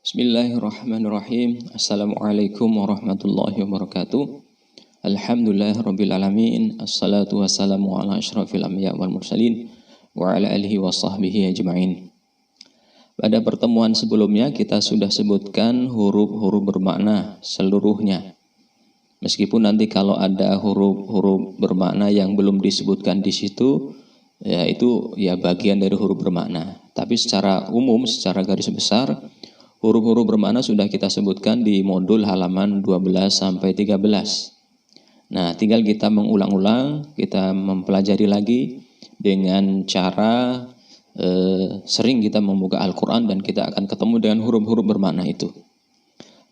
Bismillahirrahmanirrahim. Assalamualaikum warahmatullahi wabarakatuh. Alhamdulillahirabbil alamin. Assalatu wassalamu ala asyrafil anbiya wal mursalin wa ala alihi wa sahbihi ajma'in. Pada pertemuan sebelumnya kita sudah sebutkan huruf-huruf bermakna seluruhnya. Meskipun nanti kalau ada huruf-huruf bermakna yang belum disebutkan di situ, ya itu ya bagian dari huruf bermakna. Tapi secara umum, secara garis besar, huruf-huruf bermakna sudah kita sebutkan di modul halaman 12 sampai 13. Nah, tinggal kita mengulang-ulang, kita mempelajari lagi dengan cara sering kita membuka Al-Quran dan kita akan ketemu dengan huruf-huruf bermakna itu.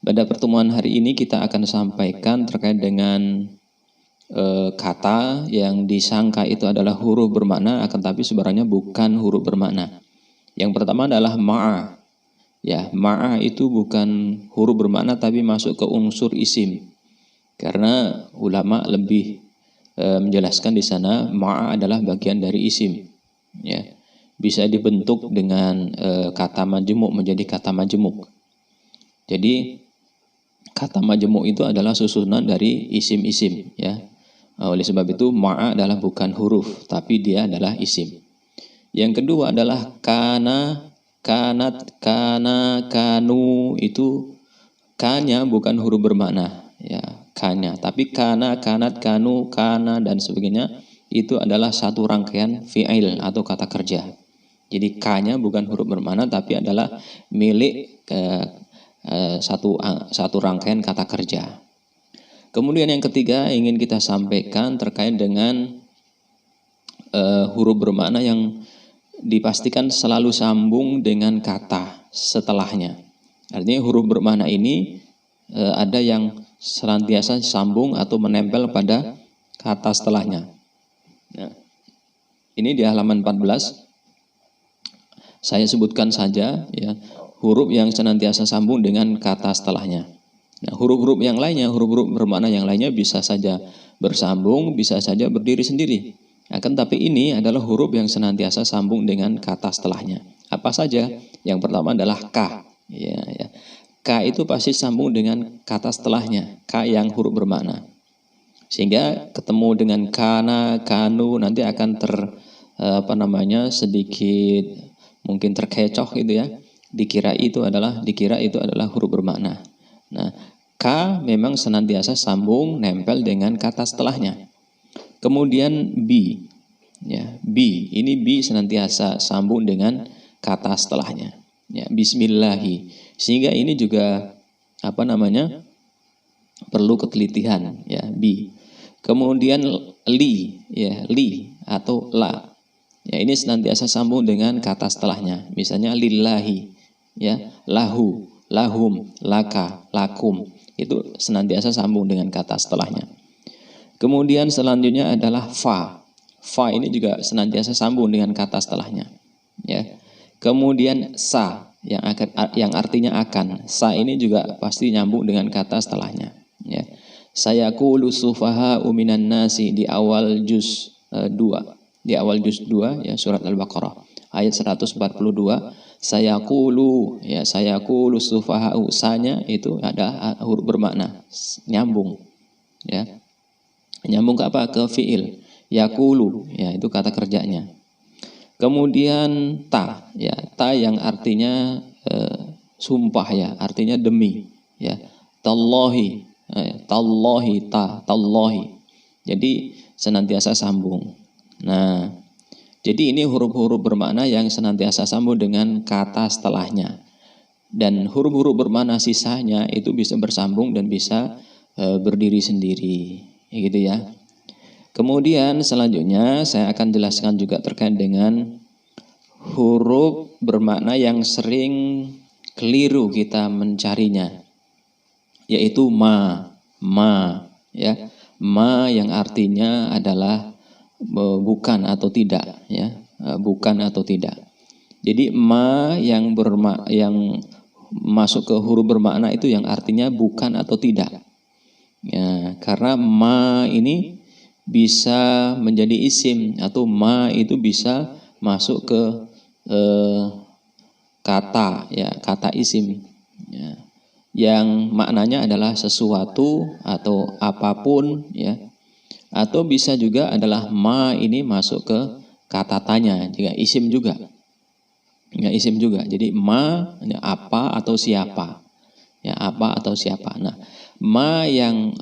Pada pertemuan hari ini kita akan sampaikan terkait dengan kata yang disangka itu adalah huruf bermakna, akan tapi sebenarnya bukan huruf bermakna. Yang pertama adalah ma'a. Ya, ma'a itu bukan huruf bermakna tapi masuk ke unsur isim. Karena ulama lebih menjelaskan di sana ma'a adalah bagian dari isim. Ya, bisa dibentuk dengan kata majmuk menjadi kata majmuk. Jadi kata majmuk itu adalah susunan dari isim-isim. Ya, oleh sebab itu ma'a adalah bukan huruf tapi dia adalah isim. Yang kedua adalah kana. Kanat, kana, kanu itu kanya bukan huruf bermakna, ya kanya. Tapi kana, kanat, kanu, kana dan sebagainya itu adalah satu rangkaian fi'il atau kata kerja. Jadi kanya bukan huruf bermakna tapi adalah milik satu rangkaian kata kerja. Kemudian yang ketiga ingin kita sampaikan terkait dengan huruf bermakna yang dipastikan selalu sambung dengan kata setelahnya. Artinya huruf bermakna ini ada yang senantiasa sambung atau menempel pada kata setelahnya. Nah, ini di halaman 14 saya sebutkan saja ya huruf yang senantiasa sambung dengan kata setelahnya. Nah, huruf-huruf yang lainnya, huruf-huruf bermakna yang lainnya bisa saja bersambung, bisa saja berdiri sendiri. Akan tapi ini adalah huruf yang senantiasa sambung dengan kata setelahnya. Apa saja? Yang pertama adalah K. Ya. K itu pasti sambung dengan kata setelahnya. K yang huruf bermakna. Sehingga ketemu dengan kana, kanu nanti akan sedikit mungkin terkecoh gitu ya. Dikira itu adalah huruf bermakna. Nah, K memang senantiasa sambung nempel dengan kata setelahnya. Kemudian B, ya B ini B senantiasa sambung dengan kata setelahnya, ya Bismillahi. Sehingga ini juga perlu ketelitian, ya B. Kemudian li, ya li atau la, ya ini senantiasa sambung dengan kata setelahnya. Misalnya lillahi, ya lahu, lahum, laka, lakum itu senantiasa sambung dengan kata setelahnya. Kemudian selanjutnya adalah fa. Fa ini juga senantiasa sambung dengan kata setelahnya. Ya. Kemudian sa yang artinya akan. Sa ini juga pasti nyambung dengan kata setelahnya. Ya. Sayaqulu sufaha'u minan nasi di awal juz 2. Di awal juz 2 ya surat Al-Baqarah ayat 142. Sayaqulu sufaha'u, sanya itu ada huruf bermakna nyambung. Ya. Nyambung ke apa? Ke fi'il. Yakulu, ya itu kata kerjanya. Kemudian ta, ya ta yang artinya sumpah ya, artinya demi, ya. Tallahi, tallahi ta, tallahi. Jadi senantiasa sambung. Nah, jadi ini huruf-huruf bermakna yang senantiasa sambung dengan kata setelahnya. Dan huruf-huruf bermakna sisanya itu bisa bersambung dan bisa berdiri sendiri. Gitu ya. Kemudian selanjutnya saya akan jelaskan juga terkait dengan huruf bermakna yang sering keliru kita mencarinya, yaitu ma ya. Ma yang artinya adalah bukan atau tidak, ya. Bukan atau tidak. Jadi ma yang masuk ke huruf bermakna itu yang artinya bukan atau tidak. Ya, karena ma ini bisa menjadi isim atau ma itu bisa masuk ke kata, ya kata isim. Ya. Yang maknanya adalah sesuatu atau apapun, ya. Atau bisa juga adalah ma ini masuk ke kata tanya, juga isim juga. Ya, isim juga. Jadi ma ya, apa atau siapa. Ya, apa atau siapa. Nah, ma yang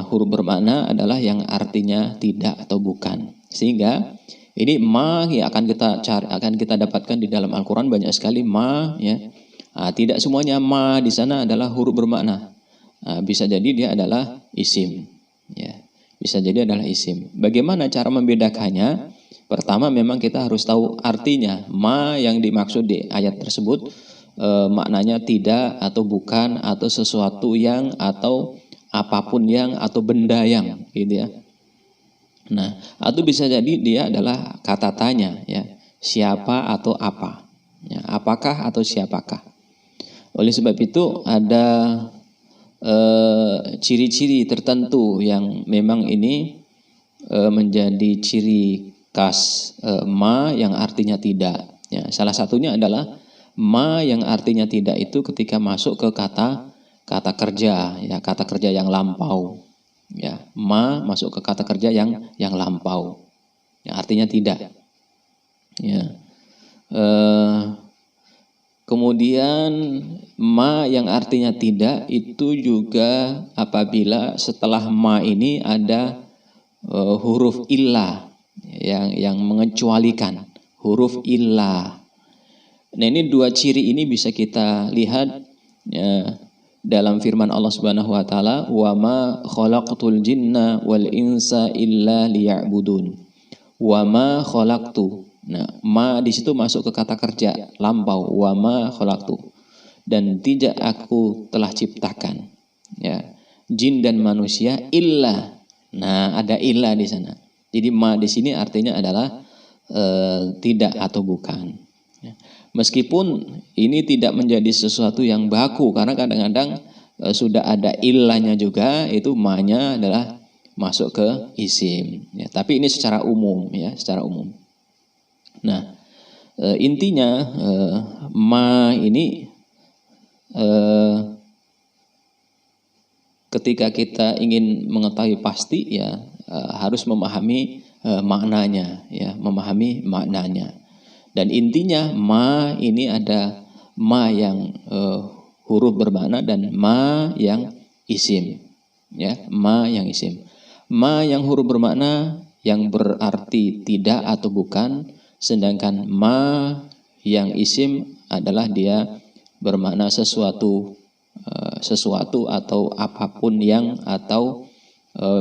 huruf bermakna adalah yang artinya tidak atau bukan. Sehingga ini ma ya akan kita dapatkan di dalam Al-Qur'an banyak sekali ma, ya. Tidak semuanya ma di sana adalah huruf bermakna. Bisa jadi dia adalah isim, ya. Bisa jadi adalah isim. Bagaimana cara membedakannya? Pertama memang kita harus tahu artinya. Ma yang dimaksud di ayat tersebut maknanya tidak atau bukan atau sesuatu yang atau apapun yang atau benda yang, gitu ya. Nah, atau bisa jadi dia adalah kata tanya, ya. Siapa atau apa? Ya, apakah atau siapakah? Oleh sebab itu ada ciri-ciri tertentu yang memang ini menjadi ciri khas ma yang artinya tidak. Ya, salah satunya adalah ma yang artinya tidak itu ketika masuk ke kata kerja, ya, kata kerja yang lampau. Ya, ma masuk ke kata kerja yang lampau. Ya, artinya tidak. Ya. Kemudian ma yang artinya tidak itu juga apabila setelah ma ini ada huruf illah yang mengecualikan, huruf illah. Nah, ini dua ciri ini bisa kita lihat ya, dalam firman Allah Subhanahu wa taala, "Wa ma khalaqtul jinna wal insa illa liya'budun." Wa ma khalaqtu. Nah, ma di situ masuk ke kata kerja lampau, wa ma khalaqtu. Dan tidak aku telah ciptakan, ya, jin dan manusia illa. Nah, ada illa di sana. Jadi ma di sini artinya adalah tidak atau bukan. Ya. Meskipun ini tidak menjadi sesuatu yang baku karena kadang-kadang sudah ada illahnya juga, itu ma-nya adalah masuk ke isim, ya. Tapi ini secara umum, ya, secara umum. Nah, intinya ma ini ketika kita ingin mengetahui pasti, ya, harus memahami maknanya, ya, memahami maknanya. Dan intinya ma ini ada ma yang huruf bermakna dan ma yang isim, ya, ma yang isim. Ma yang huruf bermakna yang berarti tidak atau bukan, sedangkan ma yang isim adalah dia bermakna sesuatu atau apapun yang atau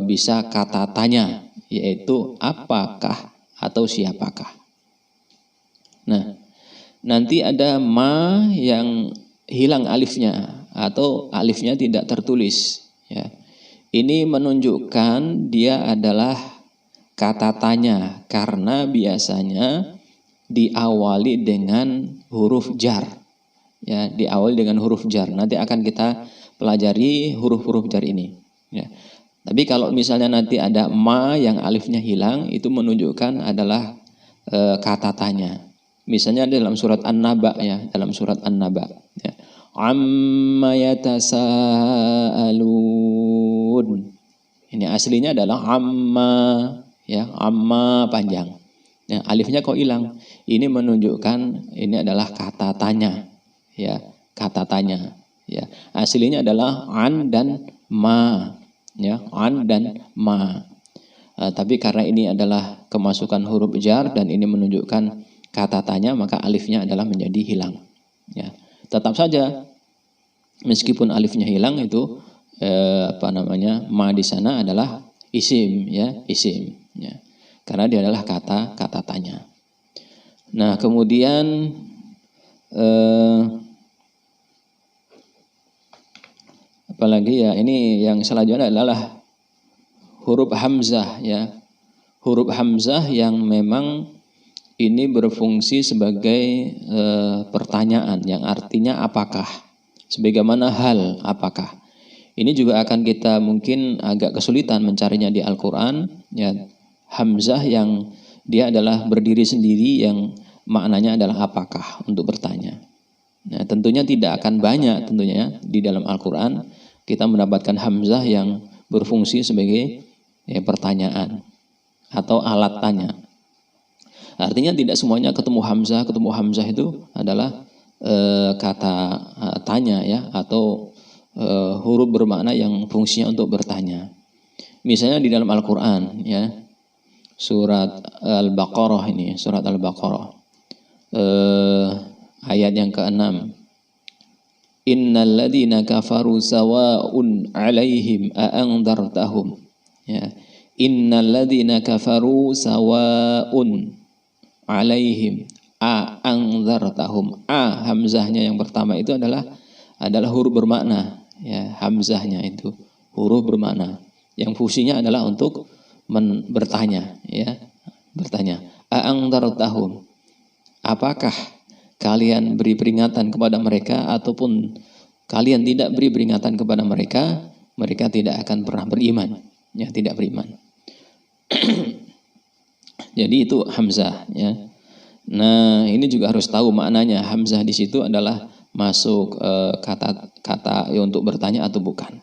bisa kata tanya, yaitu apakah atau siapakah. Nah, nanti ada ma yang hilang alifnya atau alifnya tidak tertulis, ya. Ini menunjukkan dia adalah kata tanya karena biasanya diawali dengan huruf jar. Ya, diawali dengan huruf jar. Nanti akan kita pelajari huruf-huruf jar ini. Ya. Tapi kalau misalnya nanti ada ma yang alifnya hilang, itu menunjukkan adalah kata tanya. Misalnya dalam surat An-Naba, ya, dalam surat An-Naba, ya. Amma yatasaalun. Ini aslinya adalah amma, ya, amma panjang. Ya, alifnya kok hilang? Ini menunjukkan ini adalah kata tanya, ya, kata tanya, ya. Aslinya adalah an dan ma, ya, an dan ma. Tapi karena ini adalah kemasukan huruf jar dan ini menunjukkan kata tanya, maka alifnya adalah menjadi hilang, ya. Tetap saja meskipun alifnya hilang itu ma di sana adalah isim, ya, isim, ya. Karena dia adalah kata tanya. Nah, kemudian apalagi, ya, ini yang selanjutnya adalah huruf hamzah, ya. Huruf hamzah yang memang ini berfungsi sebagai pertanyaan yang artinya apakah, sebagaimana hal, apakah. Ini juga akan kita mungkin agak kesulitan mencarinya di Al-Quran, ya. Hamzah yang dia adalah berdiri sendiri yang maknanya adalah apakah, untuk bertanya. Nah, tentunya tidak akan banyak tentunya di dalam Al-Quran kita mendapatkan hamzah yang berfungsi sebagai pertanyaan atau alat tanya. Artinya tidak semuanya ketemu hamzah itu adalah kata tanya ya, atau huruf bermakna yang fungsinya untuk bertanya. Misalnya di dalam Al-Quran ya, surat Al-Baqarah ini, surat Al-Baqarah ayat yang ke-6. Innal ladzina kafaru sawa'un 'alaihim a'andzartahum. Ya. Innal ladzina kafaru sawa'un 'alaihim a'andzartahum. Hamzahnya yang pertama itu adalah huruf bermakna ya, hamzahnya itu huruf bermakna yang fungsinya adalah untuk bertanya ya, bertanya. A'andzartahum. Apakah kalian beri peringatan kepada mereka ataupun kalian tidak beri peringatan kepada mereka, mereka tidak akan pernah beriman. Ya, tidak beriman. Jadi itu hamzah ya. Nah, ini juga harus tahu maknanya. Hamzah di situ adalah masuk kata untuk bertanya atau bukan.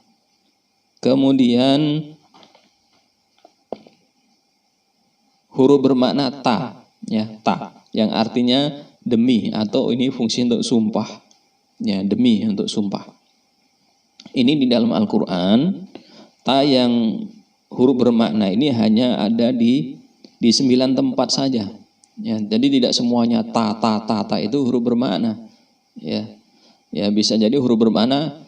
Kemudian huruf bermakna ta ya, ta yang artinya demi, atau ini fungsi untuk sumpah ya, demi untuk sumpah. Ini di dalam Al-Quran ta yang huruf bermakna ini hanya ada di 9 tempat saja ya. Jadi tidak semuanya ta itu huruf bermakna ya. Ya bisa jadi huruf bermakna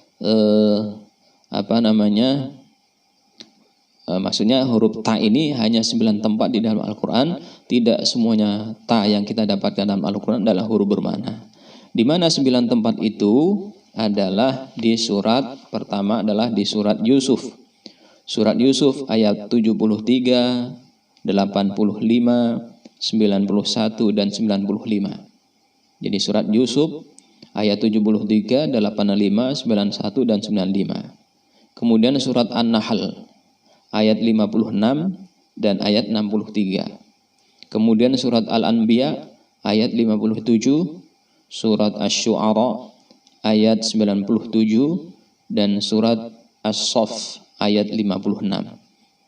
maksudnya huruf ta ini hanya 9 tempat di dalam Al-Quran. Tidak semuanya ta yang kita dapatkan dalam Al-Quran adalah huruf bermakna. Di mana 9 tempat itu adalah di surat pertama, adalah di surat Yusuf. Surat Yusuf ayat 73, 85, 91 dan 95. Jadi surat Yusuf ayat 73, 85, 91 dan 95. Kemudian surat An-Nahl ayat 56 dan ayat 63. Kemudian surat Al-Anbiya ayat 57, surat Asy-Syu'ara ayat 97 dan surat As-Saff ayat 56.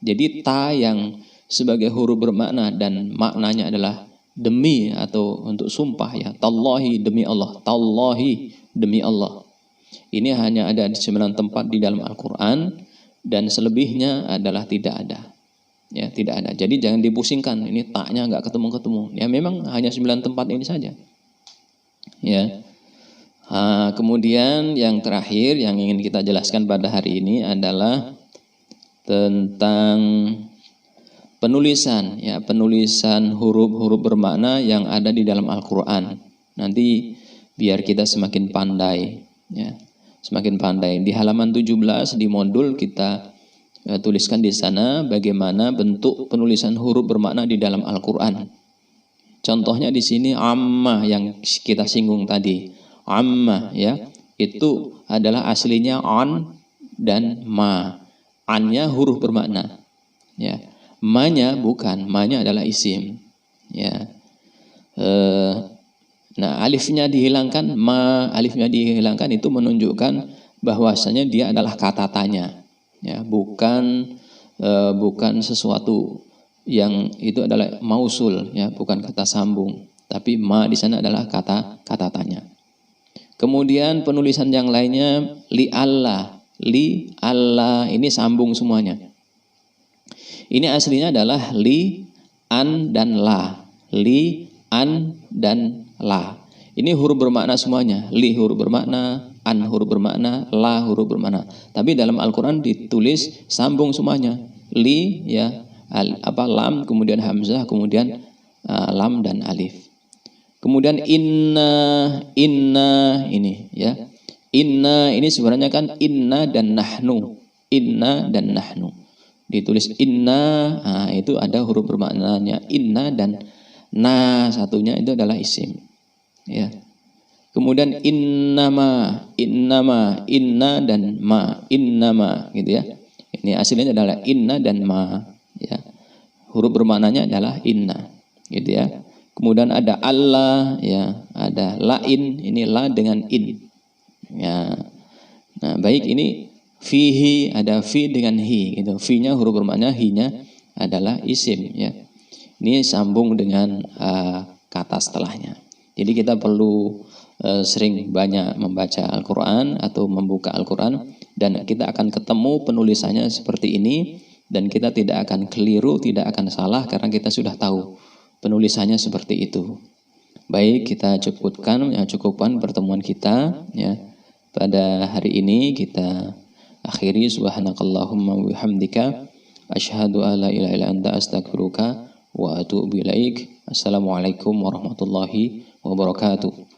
Jadi ta yang sebagai huruf bermakna dan maknanya adalah demi atau untuk sumpah ya. Tallahi, demi Allah. Tallahi, demi Allah. Ini hanya ada di 9 tempat di dalam Al-Quran dan selebihnya adalah tidak ada. Ya, tidak ada. Jadi jangan dipusingkan. Ini taknya nggak ketemu-ketemu. Ya memang hanya 9 tempat ini saja. Ya. Kemudian yang terakhir yang ingin kita jelaskan pada hari ini adalah tentang penulisan ya, penulisan huruf-huruf bermakna yang ada di dalam Al-Quran. Nanti biar kita semakin pandai ya, semakin pandai. Di halaman 17 di modul kita tuliskan di sana bagaimana bentuk penulisan huruf bermakna di dalam Al-Quran. Contohnya di sini amma yang kita singgung tadi. Amma ya, itu adalah aslinya an dan ma. Annya huruf bermakna. Ya. Ma-nya bukan, ma-nya adalah isim. Ya. Nah, alifnya dihilangkan, alifnya dihilangkan itu menunjukkan bahwasanya dia adalah kata tanya. Ya, bukan sesuatu yang itu adalah mausul ya, bukan kata sambung, tapi ma di sana adalah kata tanya. Kemudian penulisan yang lainnya li Allah ini sambung semuanya. Ini aslinya adalah li, an dan la. Li, an dan la. Ini huruf bermakna semuanya. Li huruf bermakna, an huruf bermakna, la huruf bermakna. Tapi dalam Al-Quran ditulis sambung semuanya. Li ya, lam, kemudian hamzah, kemudian lam dan alif. Kemudian inna ini ya. Inna ini sebenarnya kan inna dan nahnu. Inna dan nahnu. Ditulis inna, itu ada huruf bermaknanya inna dan na, satunya itu adalah isim. Ya. Kemudian innama, inna dan ma, innama gitu ya. Ini aslinya adalah inna dan ma ya. Huruf bermaknanya adalah inna gitu ya. Kemudian ada Allah, ya, ada lain, ini la dengan in. Ya. Nah, baik ini fihi, ada fi dengan hi gitu. Fi-nya huruf bermakna, hi-nya adalah isim, ya. Ini sambung dengan kata setelahnya. Jadi kita perlu sering banyak membaca Al-Qur'an atau membuka Al-Qur'an, dan kita akan ketemu penulisannya seperti ini, dan kita tidak akan keliru, tidak akan salah karena kita sudah tahu penulisannya seperti itu. Baik, kita cukupkan pertemuan kita, ya. Pada hari ini kita akhiri. Subhanakallahumma wa bihamdika asyhadu an la ilaha illa anta astaghfiruka wa atubu ilaik. Assalamualaikum warahmatullahi wabarakatuh.